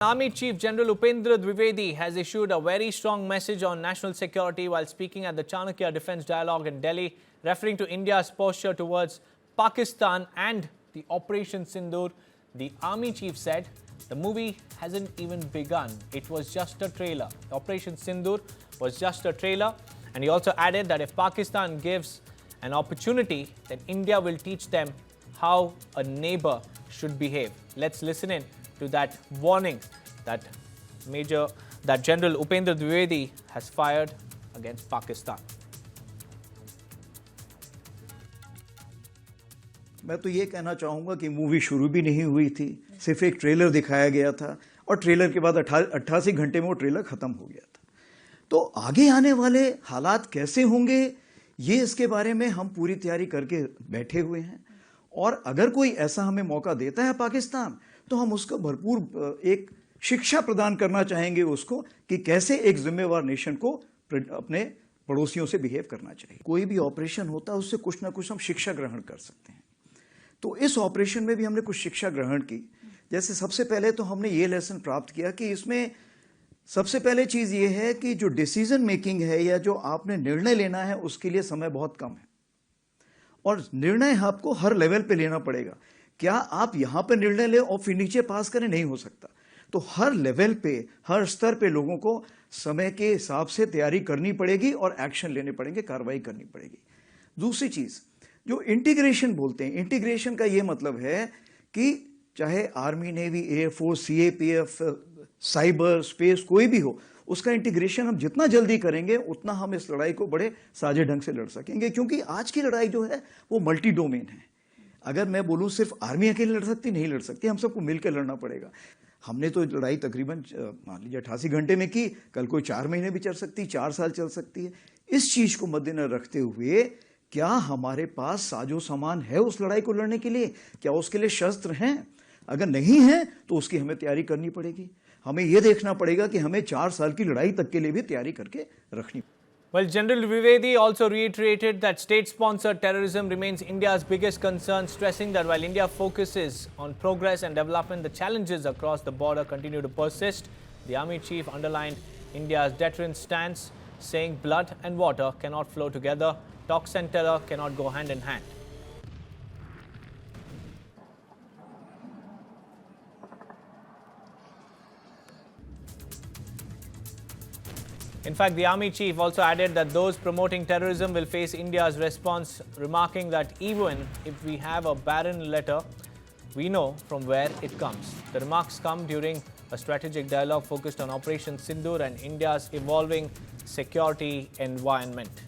Army Chief General Upendra Dwivedi has issued a very strong message on national security while speaking at the Chanakya Defence Dialogue in Delhi, referring to India's posture towards Pakistan and the Operation Sindoor. The Army Chief said the movie hasn't even begun. It was just a trailer. Operation Sindoor was just a trailer. And he also added that if Pakistan gives an opportunity, then India will teach them how a neighbor should behave. Let's listen in to that warning that General Upendra Dwivedi has fired against Pakistan. मैं तो ये कहना चाहूँगा कि movie शुरू भी नहीं हुई थी, सिर्फ एक ट्रेलर दिखाया गया था और ट्रेलर के बाद 88 घंटे में वो ट्रेलर खत्म हो गया था। तो आगे आने वाले हालात कैसे होंगे, ये इसके बारे में हम पूरी तैयारी करके बैठे हुए हैं और अगर कोई ऐसा हमें मौका देता है पाकिस्तान, तो हम उसको भरपूर एक शिक्षा प्रदान करना चाहेंगे उसको कि कैसे एक जिम्मेवार नेशन को अपने पड़ोसियों से बिहेव करना चाहिए। कोई भी ऑपरेशन होता है उससे कुछ ना कुछ हम शिक्षा ग्रहण कर सकते हैं। तो इस ऑपरेशन में भी हमने कुछ शिक्षा ग्रहण की। जैसे सबसे पहले तो हमने ये लेसन प्राप्त किया कि इसमें सबसे पहले चीज़ ये है कि जो डिसीजन मेकिंग है या जो आपने निर्णय लेना है उसके लिए समय बहुत कम है और निर्णय आपको हर लेवल पे लेना पड़ेगा। क्या आप यहाँ पे निर्णय लें और फिर नीचे पास करें, नहीं हो सकता। तो हर लेवल पे, हर स्तर पे लोगों को समय के हिसाब से तैयारी करनी पड़ेगी और एक्शन लेने पड़ेंगे, कार्रवाई करनी पड़ेगी। दूसरी चीज़ जो इंटीग्रेशन बोलते हैं, इंटीग्रेशन का ये मतलब है कि चाहे army, navy, air force, CAPF, cyber, space कोई भी हो, उसका इंटीग्रेशन हम जितना जल्दी करेंगे उतना हम इस लड़ाई को बड़े साझे ढंग से लड़ सकेंगे, क्योंकि आज की लड़ाई जो है वो मल्टी डोमेन है। अगर मैं बोलूं सिर्फ आर्मी अकेले लड़ सकती, नहीं लड़ सकती, हम सबको मिलकर लड़ना पड़ेगा। हमने तो लड़ाई तकरीबन मान लीजिए 88 घंटे में की, कल कोई 4 महीने भी चल सकती, 4 साल चल सकती है। इस चीज को मद्देनजर रखते हुए क्या हमारे पास साजो सामान है उस लड़ाई को लड़ने के लिए, क्या उसके लिए शस्त्र हैं? अगर नहीं है तो उसकी हमें तैयारी करनी पड़ेगी। हमें यह देखना पड़ेगा कि हमें 4 साल की लड़ाई तक के लिए भी तैयारी करके रखनी। Well, General Dwivedi also reiterated that state-sponsored terrorism remains India's biggest concern, stressing that while India focuses on progress and development, the challenges across the border continue to persist. The Army Chief underlined India's deterrence stance, saying blood and water cannot flow together, talks and terror cannot go hand in hand. In fact, the Army Chief also added that those promoting terrorism will face India's response, remarking that even if we have a barren letter, we know from where it comes. The remarks come during a strategic dialogue focused on Operation Sindoor and India's evolving security environment.